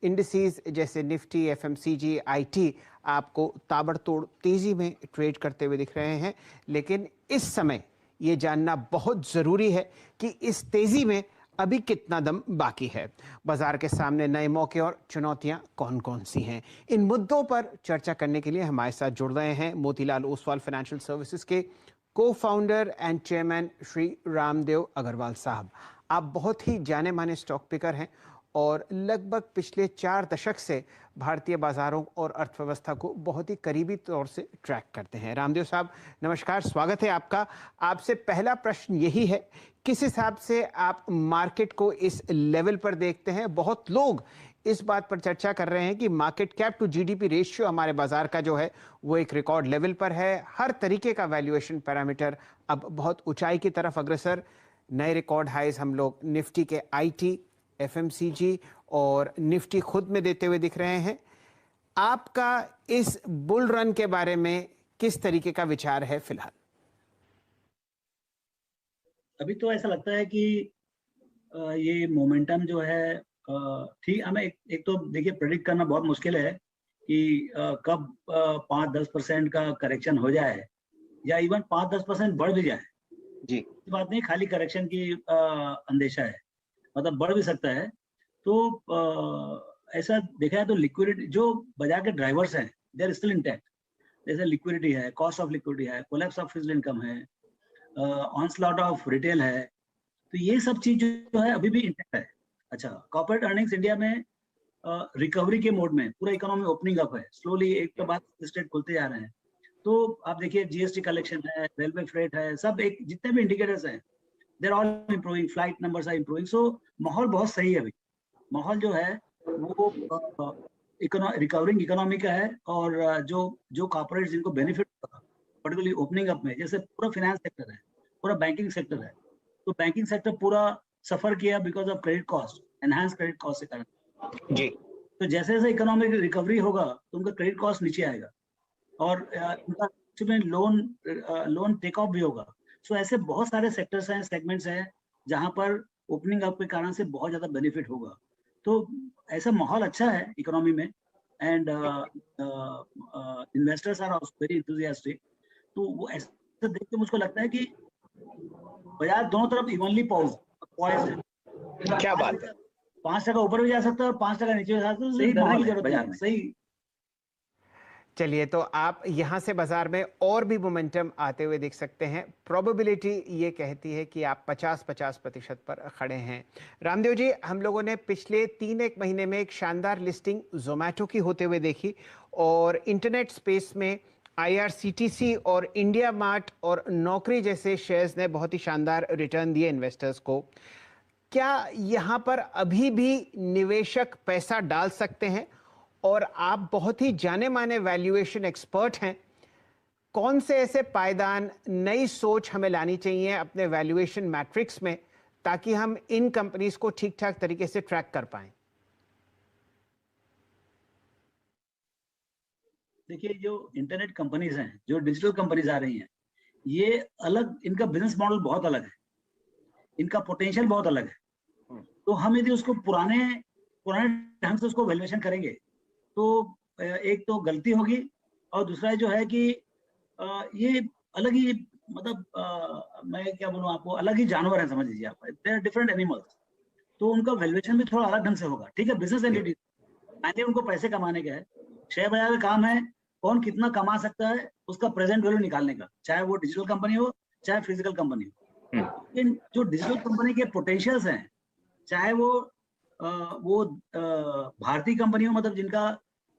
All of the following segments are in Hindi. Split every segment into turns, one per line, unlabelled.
इंडिसेस जैसे निफ्टी, एफएमसीजी, आईटी आपको ताबड़तोड़ तेजी में ट्रेड करते हुए दिख रहे हैं, लेकिन इस समय ये जानना बहुत जरूरी है कि इस तेजी में अभी कितना दम बाकी है। बाजार के सामने नए मौके और चुनौतियां कौन कौन सी हैं, इन मुद्दों पर चर्चा करने के लिए हमारे साथ जुड़ रहे हैं मोतीलाल ओसवाल फाइनेंशियल सर्विसेज के को founder and chairman Shri Ramdev Agarwal साहब। आप बहुत ही जाने माने स्टॉक पिकर हैं और लगभग पिछले 4 दशक से भारतीय बाजारों और अर्थव्यवस्था को बहुत ही करीबी तौर से ट्रैक करते हैं। रामदेव साहब नमस्कार, स्वागत है आपका। आपसे पहला प्रश्न यही है, किस हिसाब से आप मार्केट को इस लेवल पर देखते हैं? बहुत लोग इस बात पर चर्चा कर रहे हैं कि market cap to GDP ratio हमारे बाजार का जो है वो एक रिकॉर्ड लेवल पर है। हर तरीके का वैल्यूएशन पैरामीटर अब बहुत ऊंचाई की तरफ अग्रसर। नए रिकॉर्ड हाइज हम लोग निफ्टी के आईटी, एफएमसीजी और निफ्टी खुद में देते हुए दिख रहे हैं। आपका इस बुल रन के बारे में किस तरीके का विचार है फिलहाल?
अभी तो ऐसा लगता है कि ये मोमेंटम जो है ठीक, हमें एक तो देखिए प्रेडिक्ट करना बहुत मुश्किल है कि कब 5-10% का करेक्शन हो जाए या इवन 5-10% बढ़ भी जाए।
जी,
बात नहीं, खाली करेक्शन की अंदेशा है, मतलब बढ़ भी सकता है। तो ऐसा देखा है तो लिक्विडिटी, जो बाजार के ड्राइवर्स हैं, दे आर स्टिल इंटैक्ट। जैसे लिक्विडिटी है, कॉस्ट ऑफ लिक्विडिटी है, कोलैप्स ऑफ फिक्स्ड इनकम है, ऑनस्लॉट ऑफ रिटेल है, तो ये सब चीज जो है अभी भी इंटैक्ट है। अच्छा, कॉर्पोरेट अर्निंग्स इंडिया में रिकवरी के मोड में, पूरा इकोनॉमी ओपनिंग अप है स्लोली, एक के बाद स्टेट खुलते जा रहे हैं। तो आप देखिए जीएसटी कलेक्शन है, रेलवे फ्रेट है, सब एक जितने भी इंडिकेटर्स हैं they are all improving, flight numbers are improving. So माहौल बहुत सही है अभी। माहौल जो है वो रिकवरिंग इकोनॉमी का है, और जो कॉर्पोरेट जिनको बेनिफिट पर्टिकुलरली ओपनिंग अप में, जैसे पूरा फाइनेंस सेक्टर है, पूरा बैंकिंग सेक्टर है, तो बैंकिंग सेक्टर पूरा सफर किया because of credit cost, enhance credit cost के कारण।
जी,
तो जैसे जैसे इकोनॉमिक रिकवरी होगा तो उनका क्रेडिट कॉस्ट नीचे आएगा और उनका लोन टेक ऑफ भी होगा। सो ऐसे बहुत सारे सेक्टर्स हैं, सेगमेंट्स हैं जहां पर ओपनिंग अप के कारण से बहुत ज्यादा बेनिफिट होगा। तो ऐसा माहौल अच्छा है इकोनॉमी में, and investors are also very enthusiastic. तो वो ऐसा देख के मुझको लगता है कि बाजार दोनों तरफ इवनली पॉइज्ड है।
क्या बात है।
5% ऊपर भी जा सकता है और 5% नीचे भी जा सकता है, सही डरने की जरूरत नहीं है, सही।
चलिए, तो आप यहां से बाजार में और भी मोमेंटम आते हुए देख सकते हैं। प्रोबेबिलिटी ये कहती है कि आप 50-50% पर खड़े हैं। रामदेव जी, हम लोगों ने पिछले 3-1 महीने में एक शानदार लिस्टिंग जोमेटो की होते हुए देखी और इंटरनेट स्पेस में आईआरसीटीसी और इंडिया मार्ट और नौकरी जैसे शेयर्स ने बहुत ही शानदार रिटर्न दिए इन्वेस्टर्स को। क्या यहां पर अभी भी निवेशक पैसा डाल सकते हैं? और आप बहुत ही जाने माने वैल्यूएशन एक्सपर्ट हैं, कौन से ऐसे पायदान, नई सोच हमें लानी चाहिए अपने वैल्यूएशन मैट्रिक्स में ताकि हम इन कंपनीज को ठीक ठाक तरीके से ट्रैक कर पाएं?
देखिए, जो इंटरनेट कंपनीज हैं, जो डिजिटल कंपनीज आ रही हैं, ये अलग, इनका बिजनेस मॉडल बहुत अलग है, इनका पोटेंशियल बहुत अलग है। तो हम यदि उसको पुराने ढंग से उसको वैल्यूएशन करेंगे तो एक तो गलती होगी, और दूसरा जो है कि ये अलग ही, मतलब मैं क्या बोलूं आपको, अलग ही जानवर है, समझ लीजिए आप, दे आर डिफरेंट एनिमल्स। तो उनका वैल्यूएशन भी थोड़ा अलग ढंग से होगा। ठीक है, बिजनेस एंटिटी, यानी उनको पैसे कमाने का है, शेयर बाजार का काम है कौन कितना कमा सकता है उसका प्रेजेंट वैल्यू निकालने का, चाहे वो डिजिटल कंपनी हो चाहे फिजिकल कंपनी हो। लेकिन जो डिजिटल कंपनी के पोटेंशियल्स हैं, चाहे वो भारतीय कंपनी हो, मतलब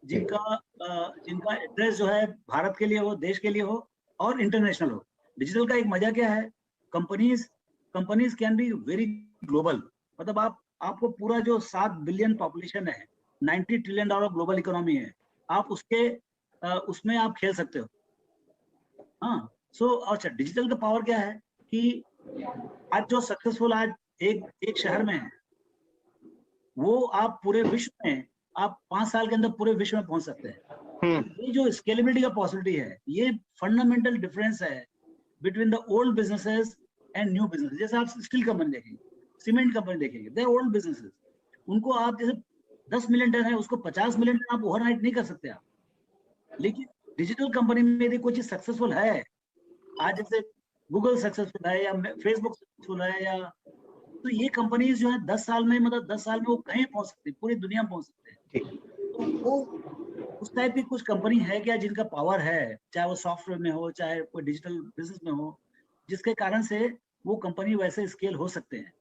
जिनका एड्रेस जो है भारत के लिए हो, देश के लिए हो और इंटरनेशनल हो। डिजिटल का एक मजा क्या है, companies can be very global. मतलब आपको पूरा जो 7 बिलियन पॉपुलेशन है, $90 ट्रिलियन ग्लोबल इकोनॉमी है, आप उसमें आप खेल सकते हो। हाँ, सो अच्छा, डिजिटल का पावर क्या है कि आज जो सक्सेसफुल आज एक शहर में है, वो आप पूरे विश्व में, आप 5 साल के अंदर पूरे विश्व में पहुंच सकते हैं। ये जो स्केलेबिलिटी का पॉसिबिलिटी है, ये फंडामेंटल डिफरेंस है between the old businesses and new business. जैसे आप स्टील कंपनी देखेंगे, सीमेंट कंपनी देखेंगे, दे आर ओल्ड बिजनेसेस। उनको आप जैसे 10 मिलियन टन है, उसको 50 मिलियन टन आप ओवरनाइट नहीं कर सकते आप। लेकिन डिजिटल कंपनी में यदि कोई चीज सक्सेसफुल है, आज जैसे गूगल सक्सेसफुल है या फेसबुक सक्सेसफुल है, या तो ये कंपनीज जो है 10 साल में, मतलब 10 साल में वो कहीं पहुंच सकती है, पूरी दुनिया में पहुंच सकते हैं। तो वो उस टाइप की कुछ कंपनी है क्या जिनका पावर है, चाहे वो सॉफ्टवेयर में हो, चाहे कोई डिजिटल बिजनेस में हो, जिसके कारण से वो कंपनी वैसे स्केल हो सकते हैं।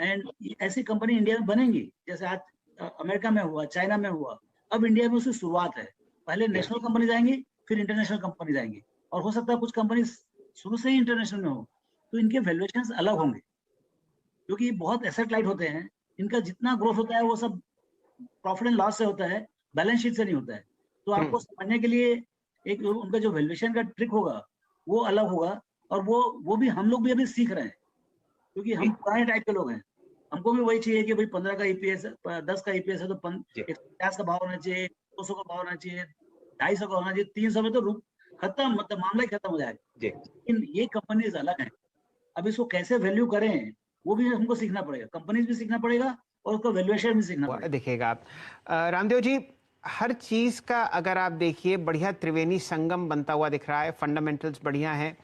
एंड ऐसी कंपनी इंडिया में बनेंगी, जैसे आज अमेरिका में हुआ, चाइना में हुआ, अब इंडिया में उसकी शुरुआत है। पहले नेशनल कंपनीज आएंगी, फिर इंटरनेशनल कंपनीज आएंगी, और हो सकता है कुछ कंपनी शुरू से ही इंटरनेशनल में हो, तो इनके वैल्यूएशंस अलग होंगे, क्योंकि बहुत एसेट लाइट होते हैं। इनका जितना ग्रोथ होता है वो सब प्रॉफिट एंड लॉस से होता है, बैलेंस शीट से नहीं होता है। तो आपको समझने के लिए एक उनका जो वैल्यूएशन का ट्रिक होगा वो अलग होगा, और वो भी हम लोग भी अभी सीख रहे हैं, क्योंकि हम पुराने टाइप के लोग हैं। हमको भी वही चाहिए कि भाई 15 का ईपीएस, 10 का ईपीएस है तो 150 का भाव होना चाहिए, 200 का भाव होना चाहिए, 250 का होना चाहिए, 300 में तो खत्म, मतलब मामला ही खत्म हो जाएगा। लेकिन ये कंपनीज अलग है, अब इसको कैसे वैल्यू करें वो भी हमको सीखना पड़ेगा, कंपनीज भी सीखना पड़ेगा और उसका वैल्यूएशन भी सीखना पड़ेगा।
देखिएगा आप रामदेव जी, हर चीज का अगर आप देखिए बढ़िया त्रिवेणी संगम बनता हुआ दिख रहा है, फंडामेंटल्स बढ़िया हैं,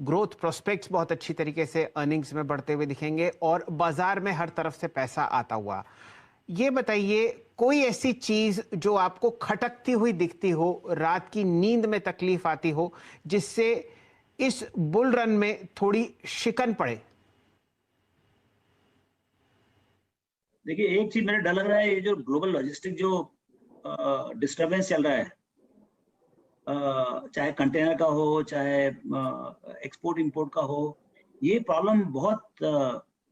ग्रोथ प्रोस्पेक्ट्स बहुत अच्छी तरीके से अर्निंग्स में बढ़ते हुए दिखेंगे, और बाजार में हर तरफ से पैसा आता हुआ। ये बताइए, कोई ऐसी चीज जो आपको खटकती हुई दिखती हो, रात की नींद में तकलीफ आती हो, जिससे इस बुल रन में थोड़ी शिकन पड़े?
देखिए, एक चीज मेरे डर लग रहा है, ये जो ग्लोबल लॉजिस्टिक जो डिस्टरबेंस चल रहा है, चाहे कंटेनर का हो, चाहे एक्सपोर्ट इंपोर्ट का हो, ये प्रॉब्लम बहुत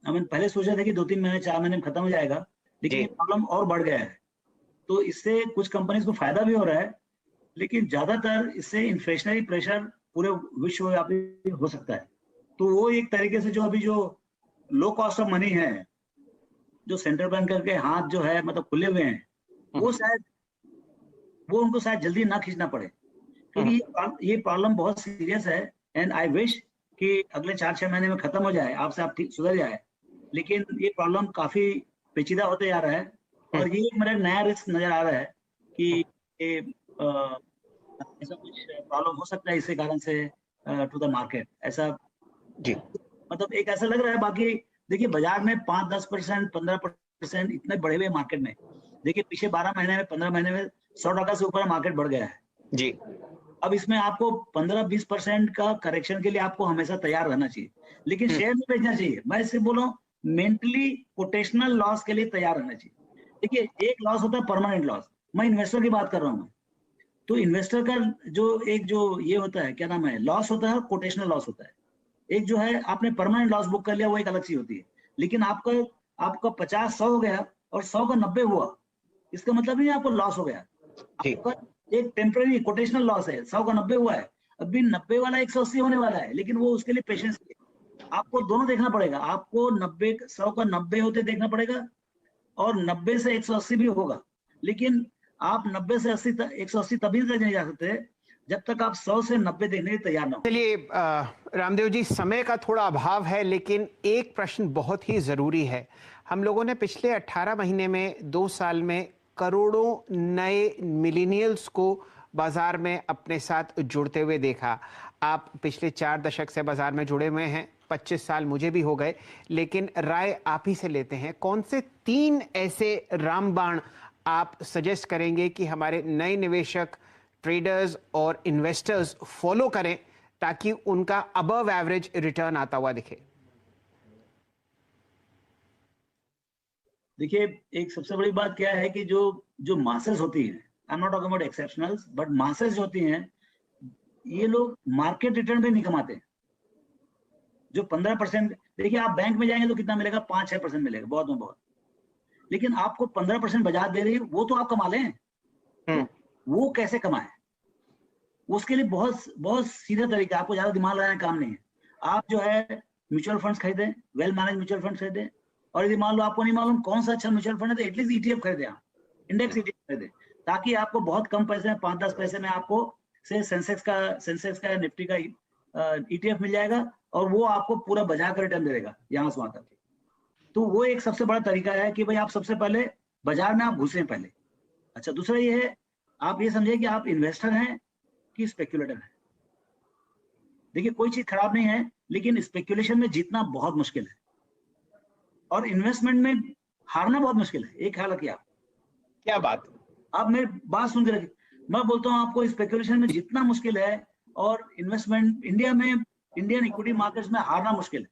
पहले सोचा था कि 2-3 महीने 4 महीने में खत्म हो जाएगा, लेकिन ये प्रॉब्लम और बढ़ गया है। तो इससे कुछ कंपनीज को फायदा भी हो रहा है, लेकिन ज्यादातर इससे इन्फ्लेशनरी प्रेशर पूरे विश्वव्यापी हो सकता है। तो वो एक तरीके से जो अभी जो लो कॉस्ट ऑफ मनी है, जो सेंट्रल बैंकर के हाथ जो है मतलब खुले हुए हैं, वो शायद वो उनको शायद जल्दी ना खींचना पड़े, क्योंकि ये प्रॉब्लम बहुत सीरियस है। एंड आई विश कि अगले 4-6 महीने में खत्म हो जाए, आपसे आप ठीक सुधर जाए, लेकिन ये प्रॉब्लम काफी पेचीदा होते जा रहा है, और ये मेरा नया रिस्क नजर आ रहा है कि ये ऐसा कुछ प्रॉब्लम हो सकता है इसके कारण से टू द मार्केट, ऐसा
जी,
मतलब एक ऐसा लग रहा है। बाकी देखिए, बाजार में 5-10%, 15% इतने बढ़े हुए मार्केट में, देखिए पिछले 12 महीने में, 15 महीने में 100% से ऊपर मार्केट बढ़ गया है
जी।
अब इसमें आपको 15-20% का करेक्शन के लिए आपको हमेशा तैयार रहना चाहिए, लेकिन शेयर नहीं बेचना चाहिए। मैं सिर्फ बोल रहा हूँ, मेंटली पोटेंशियल लॉस के लिए तैयार रहना चाहिए। देखिए, एक लॉस होता है परमानेंट लॉस, मैं इन्वेस्टर की बात कर रहा हूँ। तो इन्वेस्टर का जो ये होता है, क्या नाम है, लॉस होता है, कोटेशनल लॉस होता है। एक जो है आपने परमानेंट लॉस बुक कर लिया, वो एक अलग चीज होती है। लेकिन आपका 50-100 हो गया और 100 का 90 हुआ, इसका मतलब नहीं आपको लॉस हो गया, आपका एक टेम्पररी कोटेशनल लॉस है। 100 का 90 हुआ है, अभी 90 वाला 180 होने वाला है, लेकिन वो उसके लिए पेशेंस, आपको दोनों देखना पड़ेगा। आपको 100 का 90 होते देखना पड़ेगा, और 90 से 180 भी होगा, लेकिन आप 90 से 180 तभी तक नहीं जा सकते जब तक आप 100 से 90 देखने के तैयार ना हो।
चलिए रामदेव जी, समय का थोड़ा अभाव है, लेकिन एक प्रश्न बहुत ही जरूरी है। हम लोगों ने पिछले 18 महीने में, 2 साल में करोड़ों नए मिलेनियल्स को बाजार में अपने साथ जुड़ते हुए देखा। आप पिछले 4 दशक से बाजार में जुड़े हुए हैं, 25 साल मुझे भी हो गए, लेकिन राय आप ही से लेते हैं। कौन से 3 ऐसे रामबाण आप सजेस्ट करेंगे कि हमारे नए निवेशक, ट्रेडर्स और इन्वेस्टर्स फॉलो करें, ताकि उनका अबव एवरेज रिटर्न आता हुआ दिखे?
देखिए, एक सबसे बड़ी बात क्या है कि जो मासेस होती है, I am not talking about exceptionals, but masses होती हैं, ये लोग मार्केट रिटर्न भी नहीं कमाते। जो 15%, देखिए आप बैंक में जाएंगे तो कितना मिलेगा, 5-6% मिलेगा, बहुत में बहुत। लेकिन आपको 15% बाजार दे रही है, वो तो आप कमा लें। तो वो कैसे कमाए, उसके लिए बहुत बहुत सीधा तरीका, आपको ज्यादा दिमाग लगाने का काम नहीं है। आप जो है म्यूचुअल फंड्स खरीदें, वेल मैनेज म्यूचुअल फंड खरीदें, और यदि मान लो आपको नहीं मालूम कौन सा अच्छा म्यूचुअल फंड है, तो एटलीस्ट ईटीएफ खरीदें, आप इंडेक्स ईटीएफ खरीदें, ताकि आपको बहुत कम पैसे में, 5-10 पैसे में आपको से सेंसेक्स का निफ्टी का ईटीएफ मिल जाएगा, और वो आपको पूरा बाजार का रिटर्न देगा यहाँ से वहां तक। तो वो एक सबसे बड़ा तरीका है कि भाई आप सबसे पहले बाजार में आप घुसे पहले। अच्छा, दूसरा ये है, आप ये समझिए कि आप इन्वेस्टर हैं कि स्पेक्युलेटर हैं। देखिए, कोई चीज खराब नहीं है, लेकिन स्पेक्युलेशन में जीतना बहुत मुश्किल है और इन्वेस्टमेंट में हारना बहुत मुश्किल है। एक ख्याल रखिए आप।
क्या बात।
आप मेरी बात सुन के रखिए, मैं बोलता हूँ आपको स्पेक्युलेशन में जितना मुश्किल है और इन्वेस्टमेंट इंडिया में, इंडियन इक्विटी मार्केट्स में हारना मुश्किल है।